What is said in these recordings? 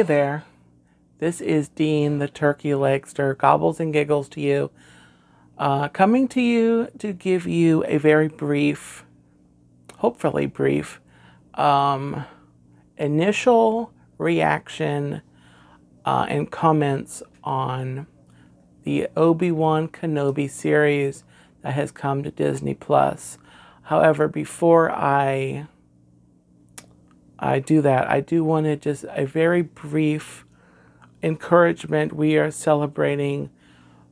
there, this is Dean the Turkey Legster, gobbles and giggles to you, coming to you to give you a very brief, hopefully brief, initial reaction and comments on the Obi-Wan Kenobi series that has come to Disney Plus. However, before I do that, I do want to just a very brief encouragement. We are celebrating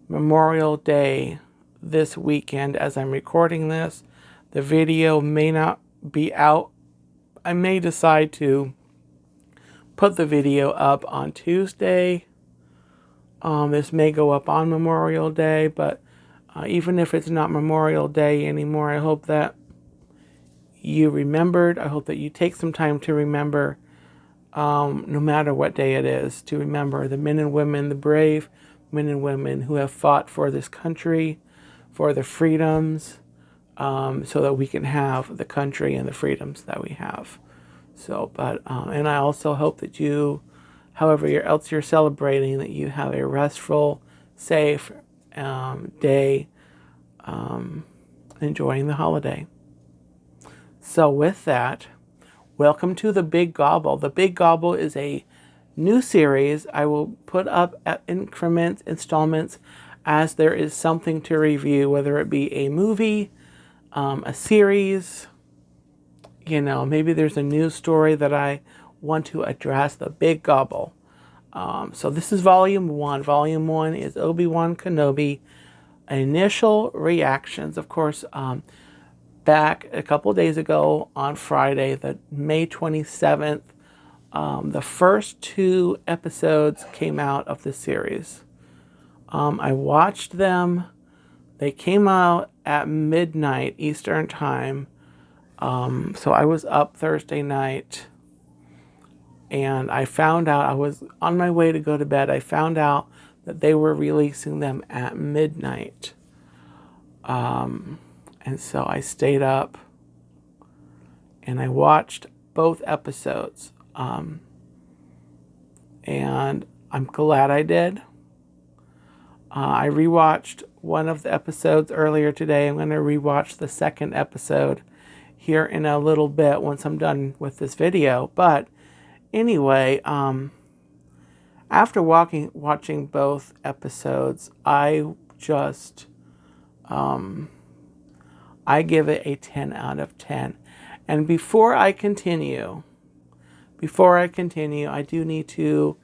Memorial Day this weekend as I'm recording this. The video may not be out. I may decide to put the video up on Tuesday. This may go up on Memorial Day, but even if it's not Memorial Day anymore, I hope that you remembered. I hope that you take some time to remember, no matter what day it is, to remember the men and women, the brave men and women who have fought for this country, for the freedoms, so that we can have the country and the freedoms that we have. So, and I also hope that you, however else you're celebrating, that you have a restful, safe day, enjoying the holiday. So with that, welcome to the Big Gobble. The Big Gobble is a new series I will put up at installments, as there is something to review, whether it be a movie, a series, maybe there's a news story that I want to address. The Big Gobble. So this is Volume 1. Volume 1 is Obi-Wan Kenobi. Initial reactions, of course, back a couple days ago on Friday, the May 27th, the first 2 episodes came out of the series. I watched them. They came out at midnight Eastern time. So I was up Thursday night, and I found out, I was on my way to go to bed, I found out that they were releasing them at midnight. And so I stayed up and I watched both episodes. And I'm glad I did. I rewatched one of the episodes earlier today. I'm going to rewatch the second episode here in a little bit once I'm done with this video. But anyway, after watching both episodes, I just, I give it a 10 out of 10. And before I continue, I do need to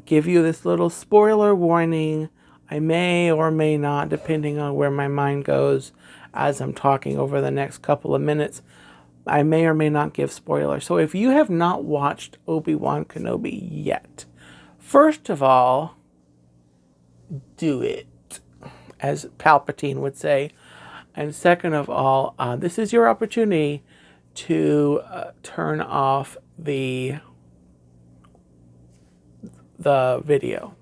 give you this little spoiler warning. I may or may not, depending on where my mind goes as I'm talking over the next couple of minutes, I may or may not give spoilers. So if you have not watched Obi-Wan Kenobi yet, first of all, do it, as Palpatine would say. And second of all, this is your opportunity to turn off the video.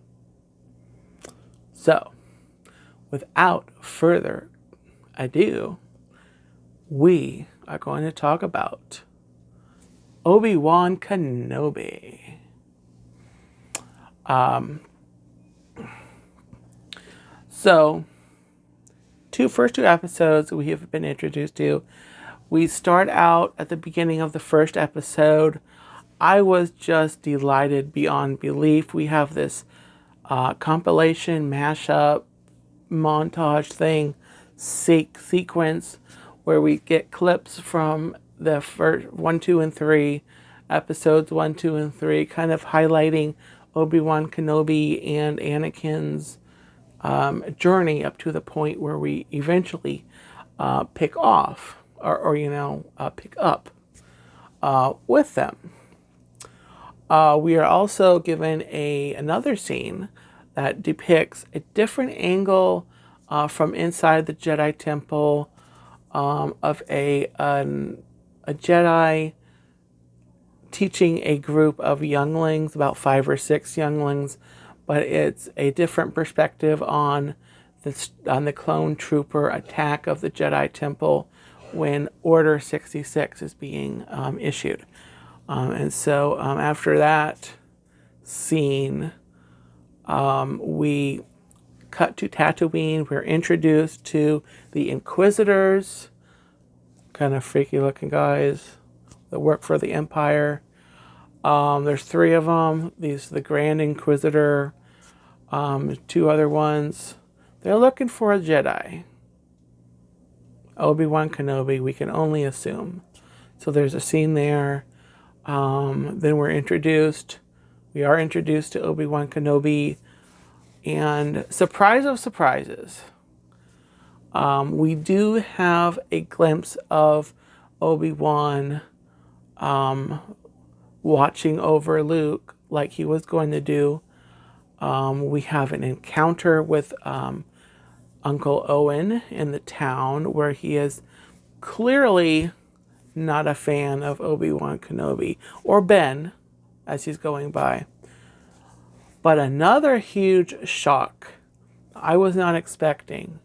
So, without further ado, we are going to talk about Obi-Wan Kenobi. So, first two episodes we have been introduced to. We start out at the beginning of the first episode. I was just delighted beyond belief. We have this compilation, mashup, montage thing, sequence where we get clips from the first 1, 2, and 3 episodes, 1, 2, and 3, kind of highlighting Obi-Wan Kenobi and Anakin's journey up to the point where we eventually pick off or pick up with them. We are also given another scene that depicts a different angle from inside the Jedi Temple, of a Jedi teaching a group of younglings, about 5 or 6 younglings, but it's a different perspective on the clone trooper attack of the Jedi Temple when Order 66 is being issued. And so after that scene, we cut to Tatooine. We're introduced to the Inquisitors, kind of freaky looking guys that work for the Empire. There's 3 of them. These the Grand Inquisitor, 2 other ones. They're looking for a Jedi. Obi-Wan Kenobi, we can only assume. So there's a scene there. Then we are introduced to Obi-Wan Kenobi. And surprise of surprises, we do have a glimpse of Obi-Wan watching over Luke like he was going to do. We have an encounter with Uncle Owen in the town where he is clearly not a fan of Obi-Wan Kenobi, or Ben, as he's going by. But another huge shock I was not expecting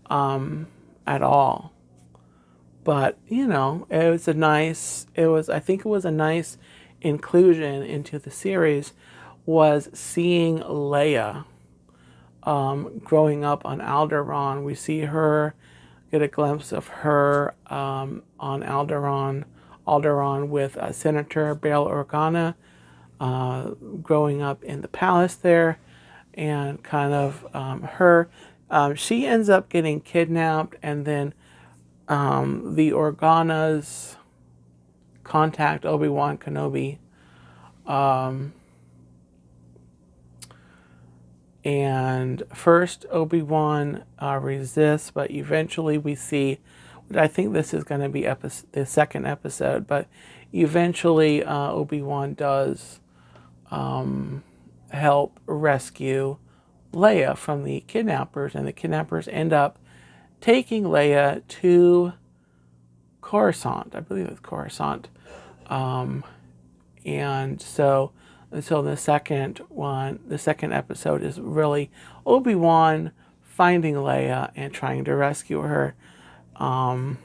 at all. But, you know, I think it was a nice inclusion into the series, was seeing Leia growing up on Alderaan. We see her, get a glimpse of her on Alderaan with Senator Bail Organa, growing up in the palace there, and kind of she ends up getting kidnapped, and then the Organas contact Obi-Wan Kenobi, and first Obi-Wan resists, but eventually we see, I think this is going to be the second episode, but eventually Obi-Wan does help rescue Leia from the kidnappers, and the kidnappers end up taking Leia to Coruscant. I believe it's Coruscant. And so the second episode is really Obi-Wan finding Leia and trying to rescue her. And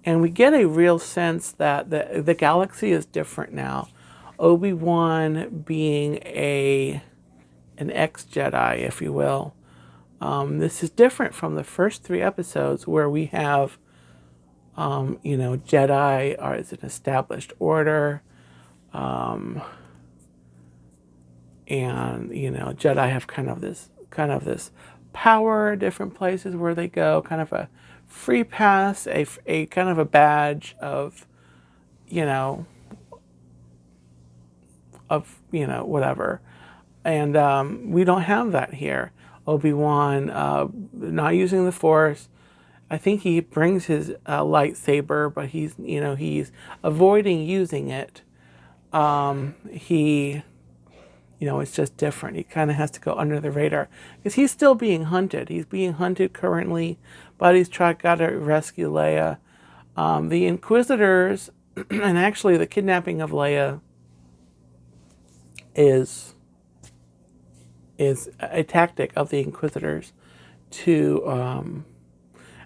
we get a real sense that the galaxy is different now. Obi-Wan being an ex-Jedi, if you will. This is different from the first 3 episodes where we have, Jedi as an established order. And, Jedi have kind of this power, different places where they go, kind of a free pass, a kind of a badge of, whatever. And we don't have that here. Obi-Wan not using the Force. I think he brings his lightsaber, but he's avoiding using it. It's just different. He kind of has to go under the radar because he's still being hunted. He's being hunted currently, but he's got to rescue Leia. The Inquisitors, and actually the kidnapping of Leia is a tactic of the Inquisitors to,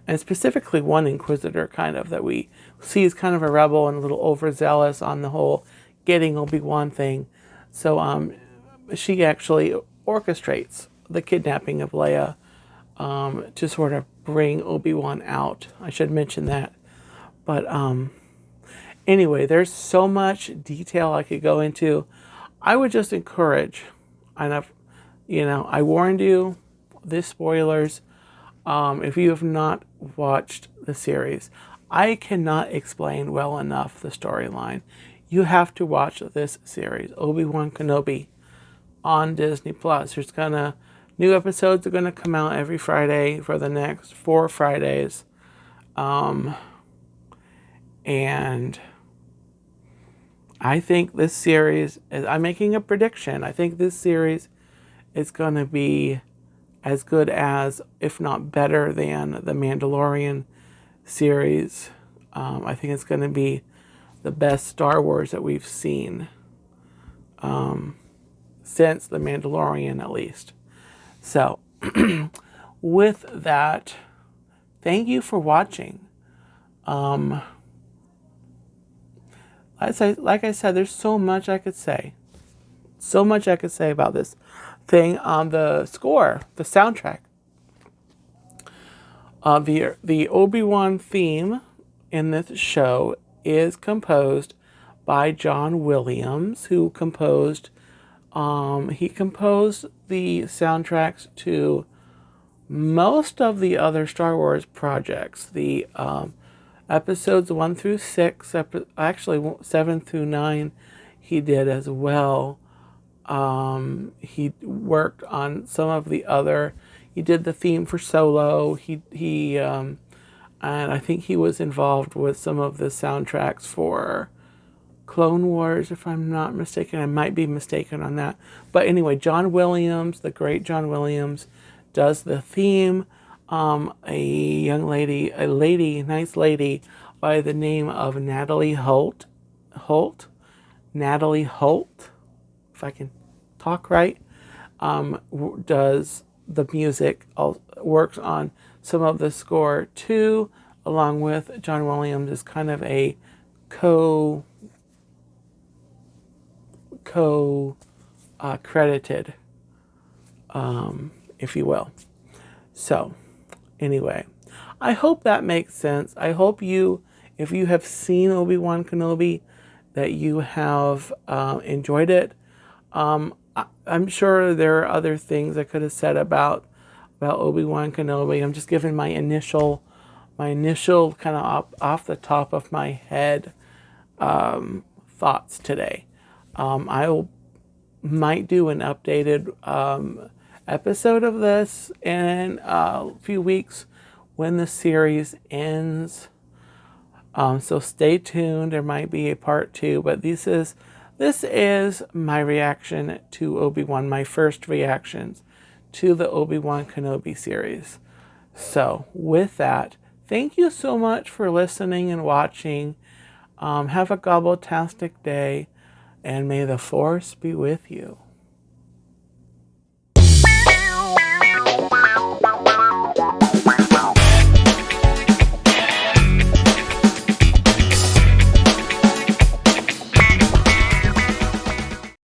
and specifically one Inquisitor kind of that we see is kind of a rebel and a little overzealous on the whole getting Obi-Wan thing. So she actually orchestrates the kidnapping of Leia to sort of bring Obi-Wan out. I should mention that. But anyway, there's so much detail I could go into. I would just encourage, and I warned you, this spoilers. If you have not watched the series, I cannot explain well enough the storyline. You have to watch this series, Obi-Wan Kenobi, on Disney Plus. New episodes are gonna come out every Friday for the next 4 Fridays, and I think this series, I'm making a prediction. I think this series is gonna be as good as, if not better than, the Mandalorian series. I think it's going to be the best Star Wars that we've seen since the Mandalorian, at least. So, with that, thank you for watching. like I said, there's so much I could say. So much I could say about this thing on the score, the soundtrack. The Obi-Wan theme in this show is composed by John Williams, who composed he composed the soundtracks to most of the other Star Wars projects. The episodes 1 through 6, actually 7 through 9, he did as well. He worked on some of the other. He did the theme for Solo. And I think he was involved with some of the soundtracks for Clone Wars, if I'm not mistaken. I might be mistaken on that. But anyway, John Williams, the great John Williams, does the theme. A nice lady by the name of Natalie Holt, Natalie Holt, if I can talk right, does the music, works on some of the score too, along with John Williams is kind of a credited, if you will. So, anyway, I hope that makes sense. I hope if you have seen Obi-Wan Kenobi, that you have enjoyed it. I'm sure there are other things I could have said about Obi-Wan Kenobi. I'm just giving my initial kind of off the top of my head thoughts today. Might do an updated episode of this in a few weeks when the series ends. So stay tuned. There might be a part 2, but this is my reaction to Obi-Wan, my first reactions to the Obi-Wan Kenobi series. So with that, thank you so much for listening and watching. Have a gobble-tastic day, and may the Force be with you.